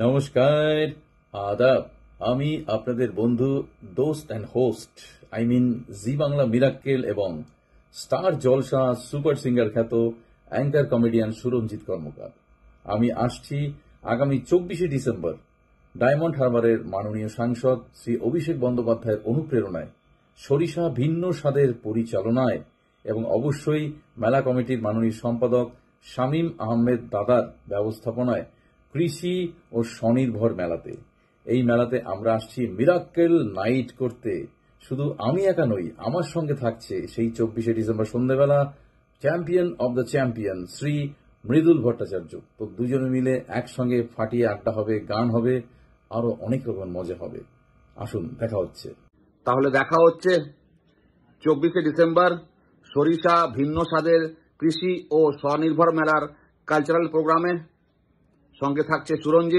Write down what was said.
নমস্কার, আদাব। আমি আপনাদের বন্ধু, দোস্ত অ্যান্ড হোস্ট, জি বাংলা মিরাক্কেল এবং স্টার জলসা সুপার সিঙ্গার খ্যাত অ্যাঙ্কার কমেডিয়ান সুরঞ্জিত কর্মকার। আমি আসছি আগামী 24শে ডিসেম্বর ডায়মন্ড হারবারের মাননীয় সাংসদ শ্রী অভিষেক বন্দ্যোপাধ্যায়ের অনুপ্রেরণায় সরিষা ভিন্ন স্বাদের পরিচালনায় এবং অবশ্যই মেলা কমিটির মাননীয় সম্পাদক শামীম আহমেদ দাদার ব্যবস্থাপনায় কৃষি ও স্বনির্ভর মেলাতে। এই মেলাতে আমরা আসছি মিরাক্কেল নাইট করতে। শুধু আমি একা নই, আমার সঙ্গে থাকছে সেই 24শে ডিসেম্বর সন্ধ্যেবেলা champion of the champion Shri Mridul Bhattacharya. তো দুজনে মিলে একসঙ্গে ফাটিয়ে আড্ডা হবে, গান হবে, আরো অনেক রকম মজা হবে। আসুন, দেখা হচ্ছে। তাহলে দেখা হচ্ছে 24শে ডিসেম্বর সরিষা ভিন্ন স্বাদের কৃষি ও স্বনির্ভর মেলার কালচারাল প্রোগ্রামে। সঙ্গে থাকছে সুরঞ্জিত।